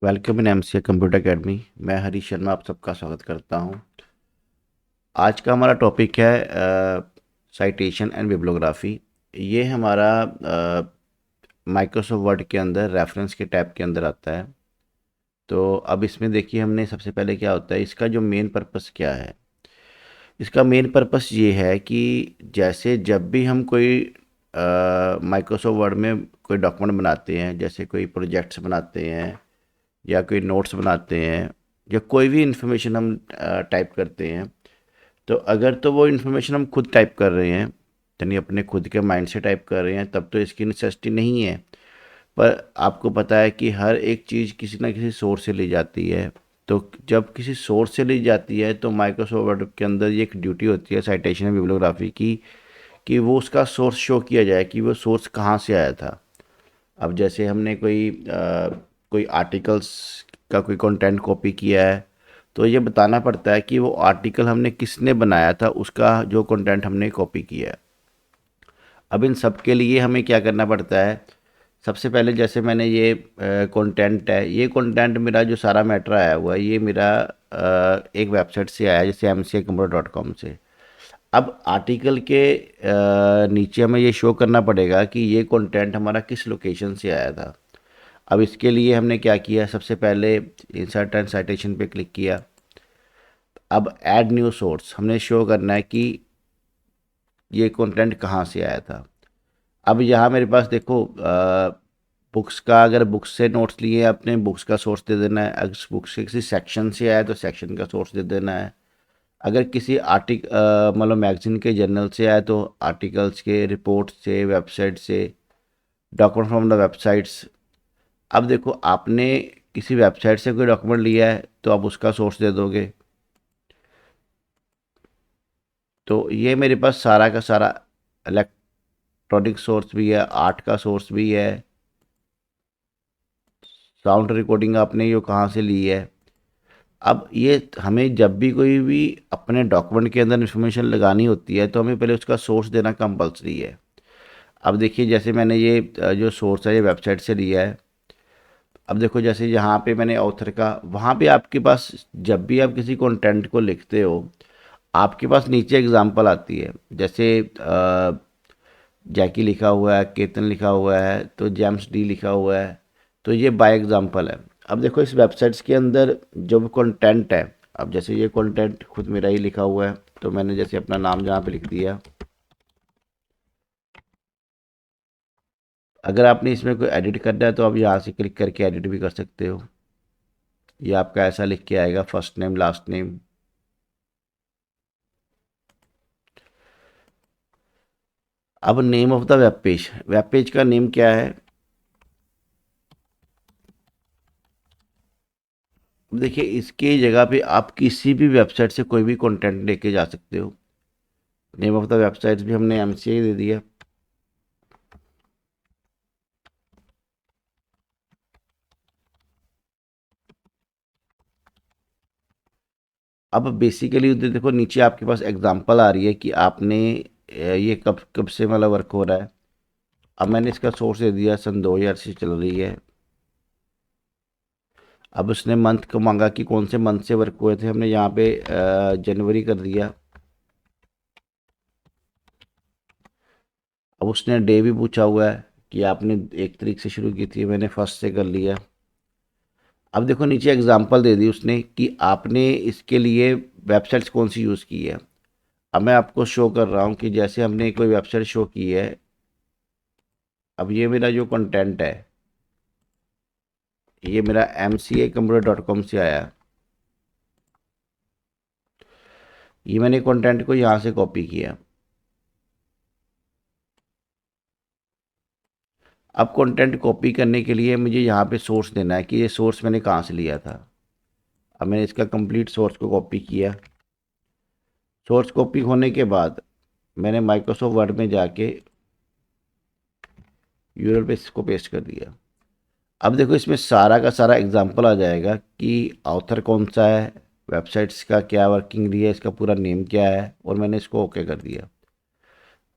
Welcome in MCA computer academy. मैं हरीश शर्मा आप सबका स्वागत करता हूं। आज का हमारा टॉपिक है साइटेशन एंड बिब्लियोग्राफी। ये हमारा माइक्रोसॉफ्ट वर्ड के अंदर रेफरेंस के टैब के अंदर आता है। तो अब इसमें देखिए, हमने सबसे पहले क्या होता है, इसका जो मेन पर्पस क्या है। इसका मेन पर्पस ये है कि जैसे जब भी हम कोई माइक्रोसॉफ्ट वर्ड में कोई डॉक्यूमेंट बनाते हैं, जैसे कोई प्रोजेक्ट्स बनाते हैं या कोई नोट्स बनाते हैं या कोई भी इंफॉर्मेशन हम टाइप करते हैं, तो अगर तो वो इन्फॉर्मेशन हम खुद टाइप कर रहे हैं, यानी अपने खुद के माइंड से टाइप कर रहे हैं, तब तो इसकी नेसेसिटी नहीं है। पर आपको पता है कि हर एक चीज़ किसी ना किसी सोर्स से ली जाती है। तो जब किसी सोर्स से ली जाती है तो माइक्रोसॉफ्ट वर्ड के अंदर ये एक ड्यूटी होती है साइटेशन एंड बिब्लियोग्राफी की, कि वो उसका सोर्स शो किया जाए कि वो सोर्स कहाँ से आया था। अब जैसे हमने कोई आर्टिकल्स का कोई कंटेंट कॉपी किया है, तो ये बताना पड़ता है कि वो आर्टिकल हमने किसने बनाया था, उसका जो कंटेंट हमने कॉपी किया है। अब इन सब के लिए हमें क्या करना पड़ता है। सबसे पहले जैसे मैंने ये कंटेंट है, ये कंटेंट मेरा जो सारा मैटर आया हुआ है, ये मेरा एक वेबसाइट से आया है, जैसे mcacomputer.com से। अब आर्टिकल के नीचे हमें ये शो करना पड़ेगा कि ये कंटेंट हमारा किस लोकेशन से आया था। अब इसके लिए हमने क्या किया, सबसे पहले इंसर्ट एंड साइटेशन पे क्लिक किया। अब ऐड न्यू सोर्स हमने शो करना है कि ये कंटेंट कहाँ से आया था। अब यहाँ मेरे पास देखो, बुक्स का, अगर बुक्स से नोट्स लिए अपने बुक्स का सोर्स दे देना है। अगर बुक्स के किसी सेक्शन से आया तो सेक्शन का सोर्स दे देना है। अगर किसी मतलब मैगजीन के जर्नल से आया तो आर्टिकल्स के, रिपोर्ट से, वेबसाइट से, डॉक्यूमेंट फ्रॉम द वेबसाइट्स। अब देखो, आपने किसी वेबसाइट से कोई डॉक्यूमेंट लिया है तो आप उसका सोर्स दे दोगे। तो ये मेरे पास सारा का सारा इलेक्ट्रॉनिक सोर्स भी है, आर्ट का सोर्स भी है, साउंड रिकॉर्डिंग आपने ये कहाँ से ली है। अब ये हमें जब भी कोई भी अपने डॉक्यूमेंट के अंदर इंफॉर्मेशन लगानी होती है तो हमें पहले उसका सोर्स देना कंपलसरी है। अब देखिए, जैसे मैंने ये जो सोर्स है ये वेबसाइट से लिया है। अब देखो, जैसे यहाँ पे मैंने ऑथर का, वहाँ पे आपके पास जब भी आप किसी कंटेंट को लिखते हो, आपके पास नीचे एग्जांपल आती है। जैसे जैकी लिखा हुआ है, केतन लिखा हुआ है, तो जेम्स डी लिखा हुआ है। तो ये बाय एग्जांपल है। अब देखो, इस वेबसाइट्स के अंदर जो भी कंटेंट है, अब जैसे ये कंटेंट खुद मेरा ही लिखा हुआ है, तो मैंने जैसे अपना नाम जहाँ पे लिख दिया। अगर आपने इसमें कोई एडिट करना है तो आप यहाँ से क्लिक करके एडिट भी कर सकते हो। ये आपका ऐसा लिख के आएगा, फर्स्ट नेम लास्ट नेम। अब name of the web page का नेम क्या है। अब देखिए, इसके जगह पे आप किसी भी वेबसाइट से कोई भी कंटेंट लेके जा सकते हो। नेम ऑफ द वेबसाइट भी हमने एमसीए दे दिया। अब बेसिकली उधर देखो, नीचे आपके पास एग्जांपल आ रही है कि आपने ये कब कब से मतलब वर्क हो रहा है। अब मैंने इसका सोर्स दे दिया, सन 2000 से चल रही है। अब उसने मंथ को मांगा कि कौन से मंथ से वर्क हुए थे, हमने यहाँ पे जनवरी कर दिया। अब उसने डे भी पूछा हुआ है कि आपने 1 तारीख से शुरू की थी, मैंने फर्स्ट से कर लिया। अब देखो, नीचे एग्जांपल दे दी उसने कि आपने इसके लिए वेबसाइट्स कौन सी यूज़ की है। अब मैं आपको शो कर रहा हूँ कि जैसे हमने कोई वेबसाइट शो की है। अब ये मेरा जो कंटेंट है, ये मेरा mcacomputer.com से आया। ये मैंने कंटेंट को यहाँ से कॉपी किया। अब कंटेंट कॉपी करने के लिए मुझे यहाँ पे सोर्स देना है कि ये सोर्स मैंने कहाँ से लिया था। अब मैंने इसका कंप्लीट सोर्स को कॉपी किया। सोर्स कॉपी होने के बाद मैंने माइक्रोसॉफ्ट वर्ड में जाके यूआरएल पे इसको पेस्ट कर दिया। अब देखो, इसमें सारा का सारा एग्जांपल आ जाएगा कि ऑथर कौन सा है, वेबसाइट्स का क्या वर्किंग रही है, इसका पूरा नेम क्या है, और मैंने इसको ओके कर दिया।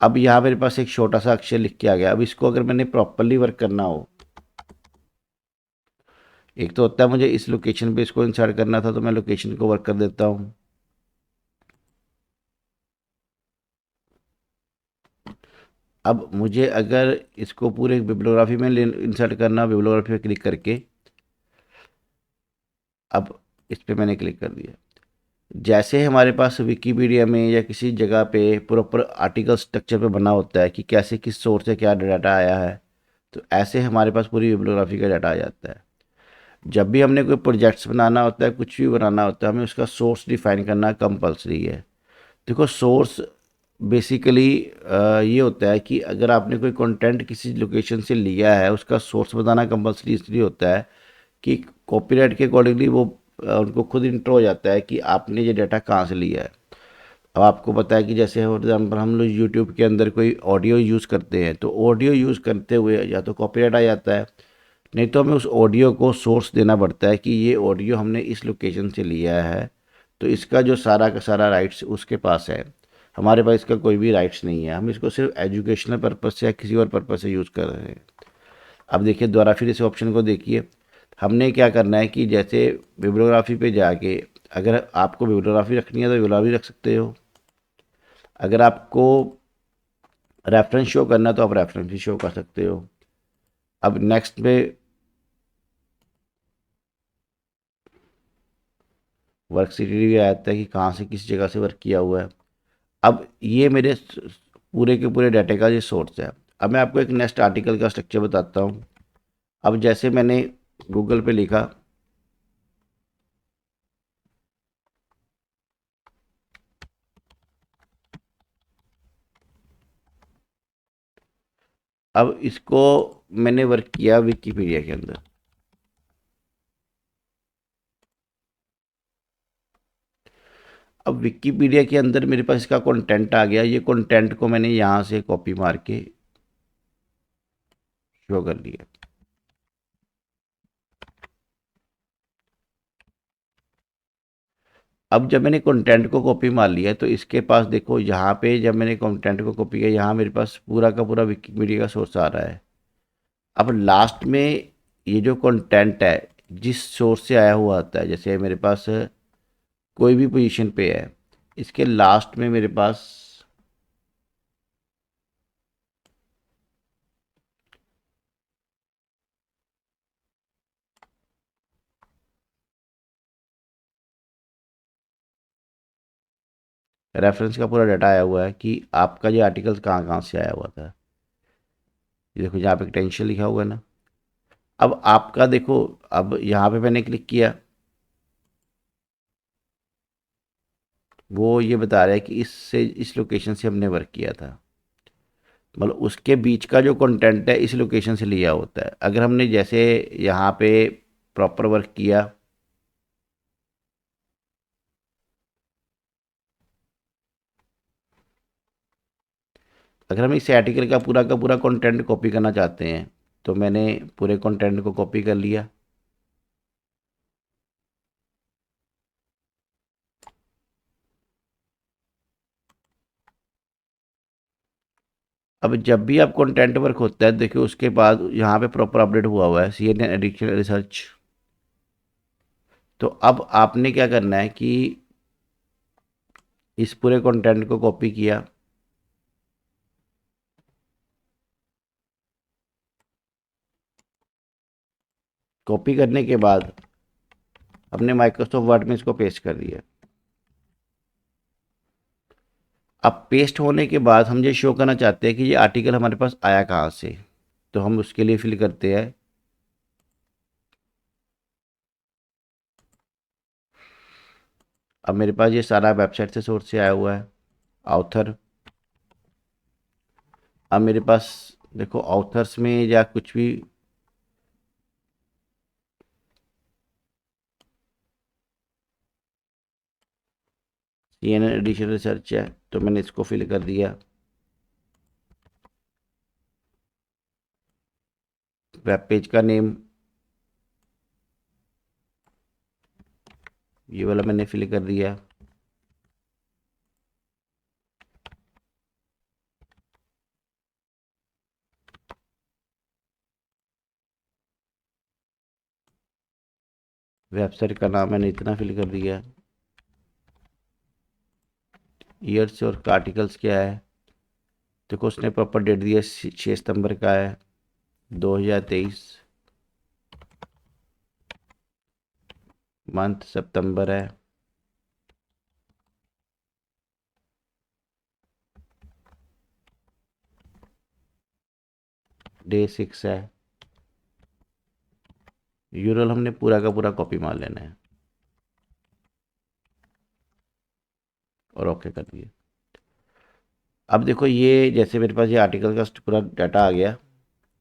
अब यहाँ मेरे पास एक छोटा सा अक्षर लिख के आ गया। अब इसको अगर मैंने प्रॉपरली वर्क करना हो, एक तो होता है मुझे इस लोकेशन पे इसको इंसर्ट करना था, तो मैं लोकेशन को वर्क कर देता हूँ। अब मुझे अगर इसको पूरे बिब्लियोग्राफी में इंसर्ट करना, बिब्लियोग्राफी पे क्लिक करके, अब इस पे मैंने क्लिक कर दिया। जैसे हमारे पास विकिपीडिया में या किसी जगह पे प्रॉपर आर्टिकल स्ट्रक्चर पे बना होता है कि कैसे किस सोर्स से क्या डाटा आया है, तो ऐसे हमारे पास पूरी बिब्लियोग्राफी का डाटा आ जाता है। जब भी हमने कोई प्रोजेक्ट्स बनाना होता है, कुछ भी बनाना होता है, हमें उसका सोर्स डिफाइन करना कंपलसरी है। देखो सोर्स बेसिकली ये होता है कि अगर आपने कोई कंटेंट किसी लोकेशन से लिया है, उसका सोर्स बताना कंपलसरी इसलिए होता है कि कॉपीराइट के अकॉर्डिंगली वो उनको खुद इंट्रो हो जाता है कि आपने ये डाटा कहाँ से लिया है। अब आपको पता है कि जैसे फॉर एग्जाम्पल हम लोग यूट्यूब के अंदर कोई ऑडियो यूज़ करते हैं, तो ऑडियो यूज़ करते हुए या तो कॉपीराइट आ जाता है, नहीं तो हमें उस ऑडियो को सोर्स देना पड़ता है कि ये ऑडियो हमने इस लोकेशन से लिया है, तो इसका जो सारा का सारा राइट्स उसके पास है, हमारे पास इसका कोई भी राइट्स नहीं है, हम इसको सिर्फ एजुकेशनल पर्पज़ से या किसी और पर्पज़ से यूज़ कर रहे हैं। अब देखिए दोबारा फिर इस ऑप्शन को देखिए, हमने क्या करना है कि जैसे बिब्लियोग्राफी पे जाके, अगर आपको बिब्लियोग्राफी रखनी है तो बिब्लियोग्राफी रख सकते हो, अगर आपको रेफरेंस शो करना है तो आप रेफरेंस भी शो कर सकते हो। अब नेक्स्ट पे वर्क सिटी भी आता है कि कहाँ से किस जगह से वर्क किया हुआ है। अब ये मेरे पूरे के पूरे डाटा का ये सोर्स है। अब मैं आपको एक नेक्स्ट आर्टिकल का स्ट्रक्चर बताता हूँ। अब जैसे मैंने गूगल पे लिखा, अब इसको मैंने वर्क किया विकिपीडिया के अंदर। अब विकिपीडिया के अंदर मेरे पास इसका कंटेंट आ गया, ये कंटेंट को मैंने यहाँ से कॉपी मार के शो कर लिया। अब जब मैंने कंटेंट को कॉपी मार लिया, तो इसके पास देखो यहाँ पे जब मैंने कंटेंट को कॉपी किया, यहाँ मेरे पास पूरा का पूरा विकिपीडिया का सोर्स आ रहा है। अब लास्ट में ये जो कंटेंट है जिस सोर्स से आया हुआ आता है, जैसे मेरे पास कोई भी पोजीशन पे है, इसके लास्ट में मेरे पास रेफरेंस का पूरा डाटा आया हुआ है कि आपका ये आर्टिकल कहाँ कहाँ से आया हुआ था। ये देखो यहाँ पे टेंशन लिखा हुआ है ना। अब आपका देखो, अब यहाँ पे मैंने क्लिक किया, वो ये बता रहा है कि इससे इस लोकेशन से हमने वर्क किया था, मतलब उसके बीच का जो कंटेंट है इस लोकेशन से लिया होता है। अगर हमने जैसे यहाँ पे प्रॉपर वर्क किया, अगर हम इस आर्टिकल का पूरा कंटेंट कॉपी करना चाहते हैं, तो मैंने पूरे कंटेंट को कॉपी कर लिया। अब जब भी आप कंटेंट वर्क होता है, देखिए उसके बाद यहाँ पे प्रॉपर अपडेट हुआ हुआ है CNN एडिक्शन रिसर्च। तो अब आपने क्या करना है कि इस पूरे कंटेंट को कॉपी किया, कॉपी करने के बाद हमने माइक्रोसॉफ्ट वर्ड में इसको पेस्ट कर दिया। अब पेस्ट होने के बाद हम ये शो करना चाहते हैं कि ये आर्टिकल हमारे पास आया कहाँ से, तो हम उसके लिए फिल करते हैं। अब मेरे पास ये सारा वेबसाइट से सोर्स से आया हुआ है, ऑथर। अब मेरे पास देखो ऑथर्स में या कुछ भी, CNN एडिशन रिसर्च है, तो मैंने इसको फिल कर दिया। वेब पेज का नेम ये वाला मैंने फिल कर दिया। वेबसाइट का नाम मैंने इतना फिल कर दिया। ईयर्स और आर्टिकल्स क्या है, देखो उसने प्रॉपर डेट दिया 6 सितंबर का है 2023, मंथ सितंबर है, डे 6 है। यूरल हमने पूरा का पूरा कॉपी मार लेना है और ओके कर दिए। अब देखो ये जैसे मेरे पास ये आर्टिकल का पूरा डाटा आ गया,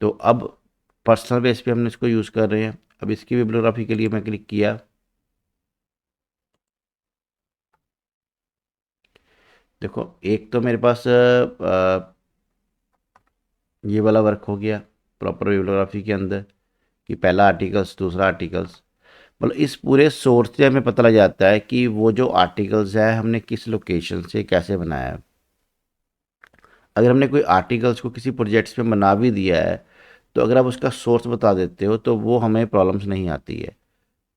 तो अब पर्सनल बेस पे हम इसको यूज़ कर रहे हैं। अब इसकी बिब्लियोग्राफी के लिए मैं क्लिक किया, देखो एक तो मेरे पास ये वाला वर्क हो गया प्रॉपर बिब्लियोग्राफी के अंदर कि पहला आर्टिकल्स दूसरा आर्टिकल्स, मतलब इस पूरे सोर्स से हमें पता लग जाता है कि वो जो आर्टिकल्स है हमने किस लोकेशन से कैसे बनाया है। अगर हमने कोई आर्टिकल्स को किसी प्रोजेक्ट्स में बना भी दिया है, तो अगर आप उसका सोर्स बता देते हो तो वो हमें प्रॉब्लम्स नहीं आती है,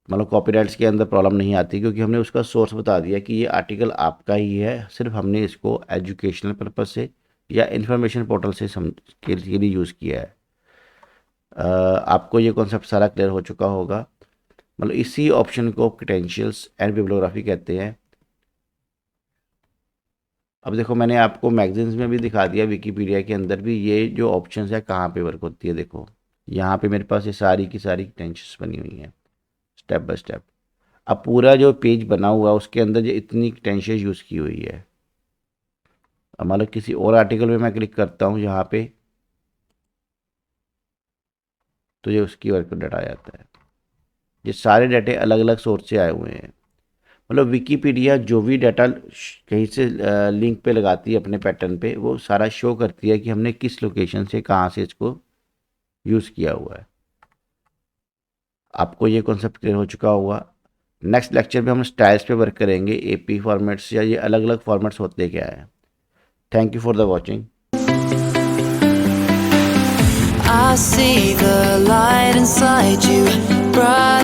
मतलब कॉपीराइट्स के अंदर प्रॉब्लम नहीं आती, क्योंकि हमने उसका सोर्स बता दिया कि ये आर्टिकल आपका ही है, सिर्फ हमने इसको एजुकेशनल पर्पज से या इंफॉर्मेशन पोर्टल से के लिए यूज़ किया है। आपको ये कॉन्सेप्ट सारा क्लियर हो चुका होगा। मतलब इसी ऑप्शन को क्रेडेंशियल्स एंड बिब्लियोग्राफी कहते हैं। अब देखो मैंने आपको मैगजीन्स में भी दिखा दिया, विकीपीडिया के अंदर भी ये जो ऑप्शंस है कहाँ पे वर्क होती है। देखो यहाँ पे मेरे पास ये सारी की सारी क्रेडेंशियल्स बनी हुई हैं स्टेप बाय स्टेप। अब पूरा जो पेज बना हुआ है उसके अंदर जो इतनी क्रेडेंशियल्स यूज़ की हुई है। अब मतलब किसी और आर्टिकल में मैं क्लिक करता हूँ यहाँ पे, तो ये उसकी वर्क डाटा आ जाता है। ये सारे डाटे अलग अलग सोर्स से आए हुए हैं। मतलब विकीपीडिया जो भी डाटा कहीं से लिंक पे लगाती है अपने पैटर्न पे, वो सारा शो करती है कि हमने किस लोकेशन से कहाँ से इसको यूज़ किया हुआ है। आपको ये कॉन्सेप्ट क्लियर हो चुका होगा। नेक्स्ट लेक्चर में हम स्टाइल्स पे वर्क करेंगे, एपी फॉर्मेट्स या ये अलग अलग फॉर्मेट्स होते क्या है। Thank you for the watching. I see the light inside you, bright.